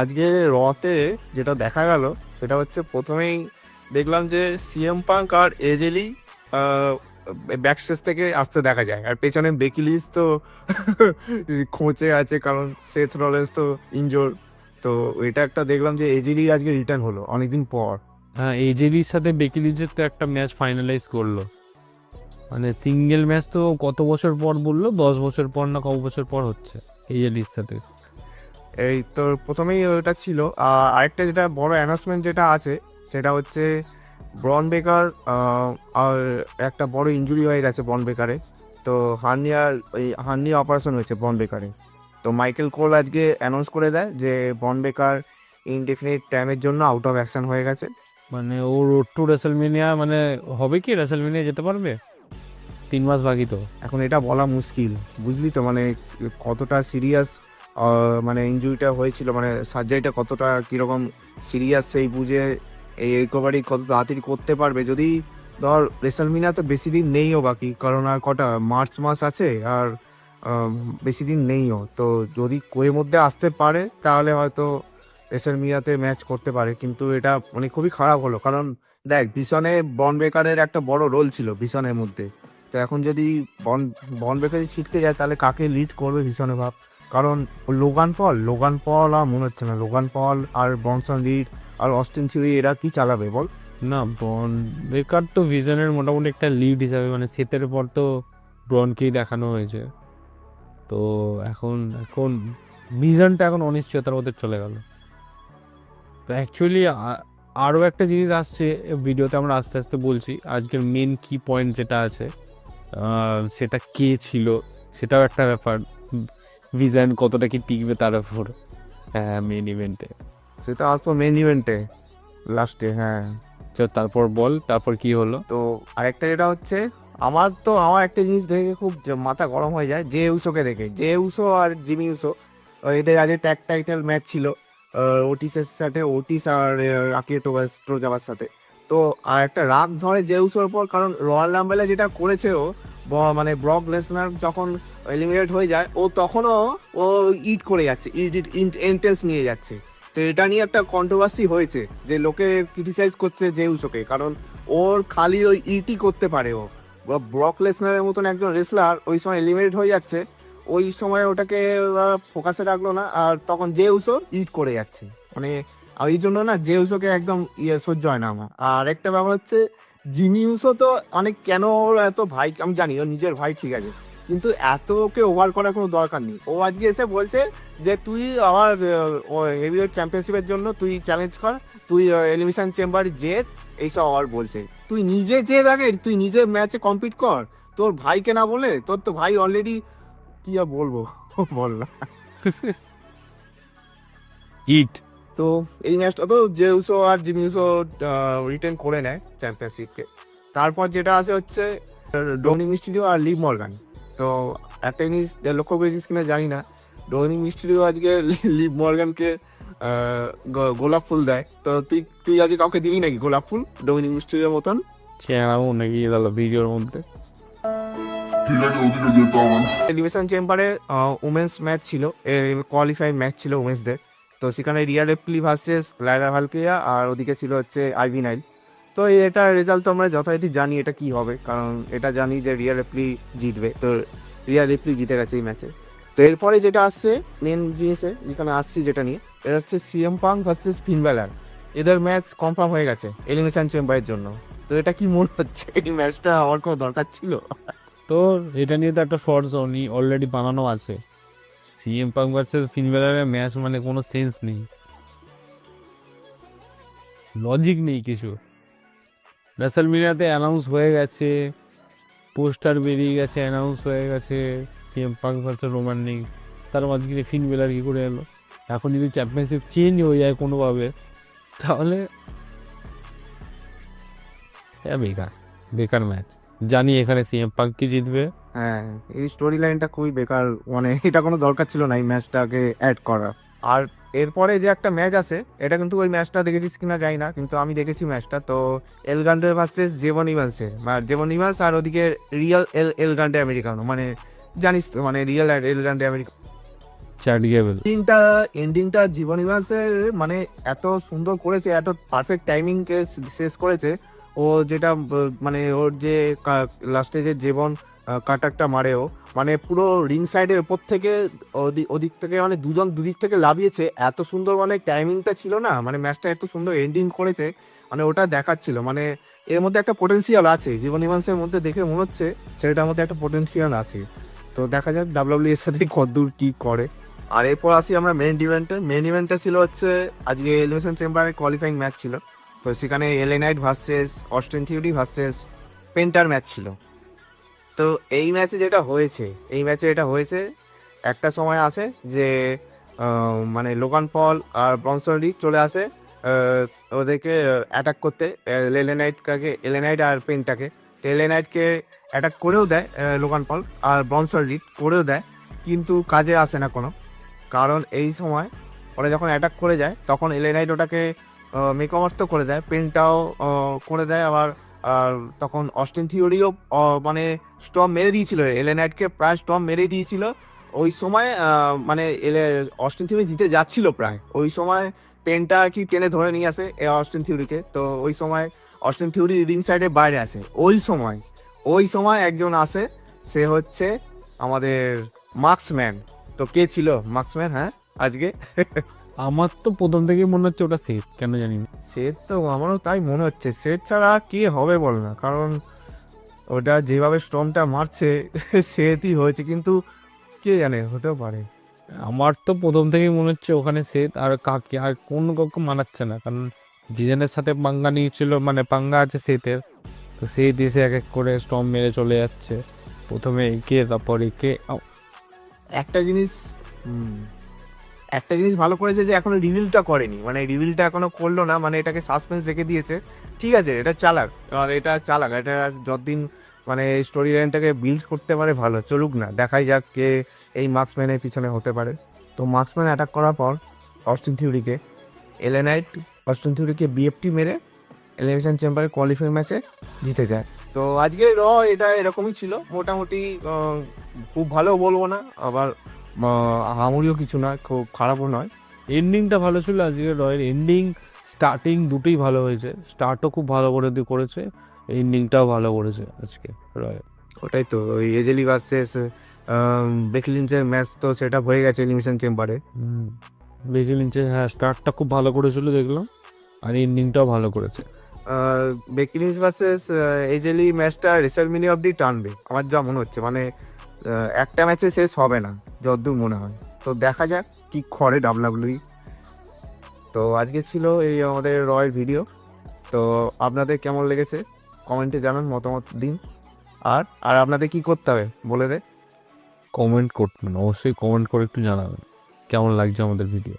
আজকে রতে যেটা দেখা গেল সেটা হচ্ছে প্রথমেই দেখলাম যে সিএম পাঙ্ক আর এজেলি ব্যাকস্টেজ থেকে আসতে দেখা যায়, আর পেছনে বেকি লিঞ্চ তো খোঁচে আছে কারণ সেথ রলেন্স তো ইনজোর। তো এটা একটা দেখলাম যে এজেলি আজকে রিটার্ন হলো অনেকদিন পর। হ্যাঁ, এজেলির সাথে বেকি লিঞ্চের তো একটা ম্যাচ ফাইনালাইজ করলো, মানে সিঙ্গেল ম্যাচ তো কত বছর পর বললো, 10 বছর পর না কত বছর পর হচ্ছে এজেলির সাথে। এই তো প্রথমেই ওটা ছিল। আর আরেকটা যেটা বড় অ্যানাউন্সমেন্ট যেটা আছে সেটা হচ্ছে ব্রন বেকার, আর একটা বড় ইনজুরি হয়ে গেছে ব্রন বেকারে। তো হার্নিয়া অপারেশন হয়েছে ব্রন বেকারে। তো মাইকেল কোল আজকে অ্যানাউন্স করে দেয় যে ব্রন বেকার ইনডেফিনিট টাইমের জন্য আউট অফ অ্যাকশন হয়ে গেছে। মানে ও রোড টু রেসেলমেনিয়া, মানে হবে কি রেসেলমেনিয়া যেতে পারবে? 3 মাস বাকি তো। এখন এটা বলা মুশকিল, বুঝলি তো, মানে কতটা সিরিয়াস মানে ইনজুরিটা হয়েছিল, মানে সার্জারিটা কতটা কীরকম সিরিয়াস সেই বুঝে এই রিকভারি কত তাড়াতাড়ি করতে পারবে। যদি ধর রেসেলমিনা তো বেশি দিন নেইও বাকি, কারণ আর কটা মার্চ মাস আছে, আর বেশি দিন নেইও। তো যদি কোয়ের মধ্যে আসতে পারে তাহলে হয়তো রেসেলমিনাতে ম্যাচ করতে পারে, কিন্তু এটা মানে খুবই খারাপ হলো। কারণ দেখ, বিসনে বন বেকারের একটা বড় রোল ছিল বিসনের মধ্যে। তো এখন যদি বন বন বেকারি ছিটকে যায় তাহলে কাকে লিড করবে ভীষণে ভাব। কারণ লোগান পল আর মনে হচ্ছে না, লোগান পল আর ব্রনসন রিড আর অস্টিন থিওরি এরা কি চালাবে বল। না, ব্রন বেকার তো ভিশনের মোটামুটি একটা লিড হিসাবে, মানে সেতের পর তো ব্রনকেই দেখানো হয়েছে। তো এখন এখন ভিশনটা এখন অনিশ্চয়তার মধ্যে চলে গেল। তো অ্যাকচুয়ালি আরও একটা জিনিস আসছে ভিডিওতে, আমরা আস্তে আস্তে বলছি। আজকের মেন কি পয়েন্ট যেটা আছে সেটা কে ছিল, সেটাও একটা ব্যাপার। ভিশন কতটা কি টিকবে তার উপর। হ্যাঁ, মেন ইভেন্টে। সেটা আসবো মেন ইভেন্টে লাস্টে। হ্যাঁ, তারপর বল, তারপর কি হলো? তো আরেকটা যেটা হচ্ছে, আমার একটা জিনিস দেখে খুব মাথা গরম হয়ে যায়, জে উসোকে দেখে। জে উসো আর জিমি উসো এদের আগে ট্যাগ টাইটেল ম্যাচ ছিল ওটিসের সাথে, ওটিস আর আকিরা টোজাবার সাথে। তো আর একটা রাগ ধরে জে উসোর পর, কারণ রয়্যাল রাম্বেলে যেটা করেছে ও, মানে ব্রক লেসনার যখন এলিমিনেট হয়ে যায় ও তখনও ও ইট করে যাচ্ছে, ইন্টেন্স নিয়ে যাচ্ছে। তো এটা নিয়ে একটা কন্ট্রোভার্সি হয়েছে যে লোকে ক্রিটিসাইজ করছে জে উসোকে, কারণ ওর খালি ওই ইটি করতে পারে ও। ব্রক লেসনারের মতন একজন রেসলার ওই সময় এলিমিনেট হয়ে যাচ্ছে, ওই সময় ওটাকে ফোকাসে রাখলো না, আর তখন জে উসো ইট করে যাচ্ছে। মানে এই জন্য না জে উসোকে একদম সহ্য হয় না আমার। আর একটা ব্যাপার হচ্ছে, জিমি উসো তো অনেক, কেন ওর এত ভাই আমি জানি, ও নিজের ভাই ঠিক আছে, কিন্তু এত ওকে ওভার করার কোনো দরকার নেই। ও আজকে এসে বলছে যে তুই আমার হেভিওয়েট চ্যাম্পিয়নশিপের জন্য তুই চ্যালেঞ্জ কর, তুই এলিমিনেশন চেম্বার জেত, এইসব আবার বলছে। তুই নিজে যে আগে তুই নিজে ম্যাচে কম্পিট কর, তোর ভাইকে না বলে। তোর তো ভাই অলরেডি, কি আর বলবো বল না। ইট। তো এই ম্যাচটা তো জেউসো আর জিমিউসো রিটেন করে নেয় চ্যাম্পিয়নশিপকে। তারপর যেটা আছে হচ্ছে ডোমিনিক মিস্টিরিও আর লিভ মর্গান। তো একটা জিনিস লক্ষ্য করেছিস কিনা জানি না, ডোমিনিক মিস্টিরিও আজকে লিভ মর্গানকে গোলাপ ফুল দেয়। তো তুই তুই আজকে কাউকে দিবি নাকি গোলাপ ফুল ডোমিনিক মিস্টিরিওর মতন? চেনাবো নাকি দাদা ভিডিওর মধ্যে? ঠিক আছে, ওদিকে যেতে হবে না। এলিমিনেশন চেম্বারে উমেন্স ম্যাচ ছিল, কোয়ালিফাইং ম্যাচ ছিল উমেন্সদের। তো সেখানে রিয়া রেপ্লি ভার্সেস লাইরা ভালকিয়া, আর ওদিকে ছিল হচ্ছে আইভি নাইল। তো এটা রেজাল্ট তো আমরা যথারীতি জানি এটা কি হবে, কারণ এটা জানি যে রিয়া রেপ্লি জিতবে। তো রিয়া রেপ্লি জিতে গেছে এই ম্যাচে। তো এরপরে যেটা আসছে মেন জিনিসে যেখানে আসছি যেটা নিয়ে, এটা হচ্ছে সিএম পাং ভার্সেস ফিন ব্যালার। এদের ম্যাচ কনফার্ম হয়ে গেছে এলিমিনেশন চেম্বারের জন্য। তো এটা কি মনে হচ্ছে, এই ম্যাচটা আমার কোনো দরকার ছিল? তো এটা নিয়ে তো একটা শর্টস অলরেডি বানানো আছে। সিএম পাঙ্ক ভার্সেস ফিন ব্যালারের ম্যাচ, মানে কোনো সেন্স নেই, লজিক নেই কিছু। রেসেলমেনিয়াতে অ্যানাউন্স হয়ে গেছে, পোস্টার বেরিয়ে গেছে, অ্যানাউন্স হয়ে গেছে CM punk versus Roman Rings. তার মাঝখানে ফিন ব্যালার কী করে এলো? এখন যদি চ্যাম্পিয়নশিপ চেঞ্জ হয়ে যায় কোনোভাবে, তাহলে বেকার বেকার ম্যাচ। জানি এখানে সিএম পাঙ্ক কি জিতবে। হ্যাঁ, এই স্টোরি লাইনটা খুবই বেকার, মানে এটা কোনো দরকার ছিল না এই ম্যাচটাকে অ্যাড করা। আর এরপরে যে একটা ম্যাচ আছে, এটা কিন্তু ওই ম্যাচটা দেখেছিস কিনা জানি না, কিন্তু আমি দেখেছি ম্যাচটা। তো এলগান্ডে ভার্সেস জেভন ইভান্সের, জেভন ইভান্স আর ওদিকে রিয়েল এলগান্ডে আমেরিকানো, মানে জানিস তো, মানে রিয়েল আর এলগান্ডে আমেরিকা। চ্যাট গেবেল। এন্ডিংটা জীবন ইভান্সের মানে এত সুন্দর করেছে, এত পারফেক্ট টাইমিংকে শেষ করেছে। ও যেটা মানে ওর যে লাস্টে যে জীবন কাটারটা মারে, ও মানে পুরো রিং সাইডের উপর থেকে ওদিক থেকে মানে দুদিক থেকে লাভিয়েছে। এত সুন্দর মানে টাইমিংটা ছিল না, মানে ম্যাচটা এত সুন্দর এন্ডিং করেছে, মানে ওটা দেখাচ্ছিল। মানে এর মধ্যে একটা পোটেনশিয়াল আছে, জীবন ইভান্সের মধ্যে দেখে মনে হচ্ছে ছেলেটার মধ্যে একটা পোটেনশিয়াল আছে। তো দেখা যাক ডাব্লিউডাব্লিউ এর সাথে কতদূর কি করে। আর এরপর আসি আমরা মেন ইভেন্টটা ছিল হচ্ছে আজকে এলিমিনেশন চেম্বারের কোয়ালিফাইং ম্যাচ ছিল। তো সেখানে LA Knight versus Austin Theory versus Painter match ছিল। তো এই ম্যাচে যেটা হয়েছে একটা সময় আসে যে মানে লোগান পল আর ব্রনসন রিড চলে আসে ওদেরকে অ্যাটাক করতে, এলএ নাইট আর পেন্টাকে। তো এলএ নাইটকে অ্যাটাক করেও দেয় লোগান পল, আর ব্রনসন রিড করেও দেয়, কিন্তু কাজে আসে না কোনো। কারণ এই সময় ওরা যখন অ্যাটাক করে যায় তখন এলএ নাইট ওটাকে মেকওভার তো করে দেয়, পেনটাও করে দেয় আবার। আর তখন অস্টিন থিওরিও মানে স্টম মেরে দিয়েছিল, এলএ নাইটকে প্রায় স্টম মেরে দিয়েছিল। ওই সময় মানে অস্টিন থিওরি জিতে যাচ্ছিল প্রায়, ওই সময় পেনটা আর কি টেনে ধরে নিয়ে আসে অস্টিন থিওরিকে। তো ওই সময় অস্টিন থিওরি রিং সাইডে বাইরে আসে। ওই সময় একজন আসে, সে হচ্ছে আমাদের মার্কসম্যান। তো কে ছিল মার্কসম্যান হ্যাঁ আজকে? আমার তো প্রথম থেকেই মনে হচ্ছে ওটা সেফ, কেন জানি না। সেট তো আমারও তাই মনে হচ্ছে, সেট ছাড়া কি হবে বল না, কারণ ওটা যেভাবে স্টর্মটা মারছে সেটই হয়েছে, কিন্তু কে জানে, হতেও পারে। আমার তো প্রথম থেকেই মনে হচ্ছে ওখানে সেট, আর কাকে আর কোন কাউকে মানাচ্ছে না, কারণ ভিজনের সাথে পাঙ্গা নিয়েছিল, মানে পাঙ্গা আছে সেতের। তো সেই দেশে এক এক করে স্টর্ম মেরে চলে যাচ্ছে, প্রথমে একে তারপর একে। একটা জিনিস ভালো করেছে যে এখনো রিভিলটা করেনি, মানে রিভিলটা এখনো করলো না, মানে এটাকে সাসপেন্স রেখে দিয়েছে। ঠিক আছে, এটা চালাক, আর এটা যতদিন মানে স্টোরি লাইনটাকে বিল্ড করতে পারে ভালো, চলুক না, দেখাই যাক কে এই মার্কসম্যানের পিছনে হতে পারে। তো মার্কসম্যান অ্যাটাক করার পর অস্টিন থিওরিকে এলএ নাইট অস্টিন থিওরিকে বিএফটি মেরে এলিমিনেশন চেম্বারের কোয়ালিফাইং ম্যাচে জিতে যায়। তো আজকে এটা এরকমই ছিল মোটামুটি, খুব ভালো বলবো না, আবার হামুরিও কিছু নয়, খুব খারাপও নয়। এন্ডিংটা ভালো ছিল আজকে রয়ের, এন্ডিং স্টার্টিং দুটোই ভালো হয়েছে, স্টার্টও খুব ভালো করেছে, এন্ডিংটাও ভালো করেছে আজকে রয়ের। ওটাই তো, ওই এজেলি ভার্সেস বেকি লিঞ্চের ম্যাচ তো সেটা হয়ে গেছে এলিমিনেশন চেম্বারে। বেকি লিঞ্চে হ্যাঁ স্টার্টটা খুব ভালো করেছিল দেখলাম, আর এন্ডিংটাও ভালো করেছে। বেকি লিঞ্চ ভার্সেস এজেলি ম্যাচটা রেসলমেনিয়া অবধি টানবে আমার যা মনে হচ্ছে, মানে একটা ম্যাচে শেষ হবে না যতদূর মনে হয়। তো দেখা যাক কি করে ডাব্লিউডাব্লিউই। তো আজকে ছিল এই আমাদের রয়ের ভিডিও। তো আপনাদের কেমন লেগেছে কমেন্টে জানান, মতামত দিন। আর আপনাদের কি করতে হবে বলে দে। কমেন্ট করবেন, অবশ্যই কমেন্ট করে একটু জানাবেন কেমন লাগছে আমাদের ভিডিও।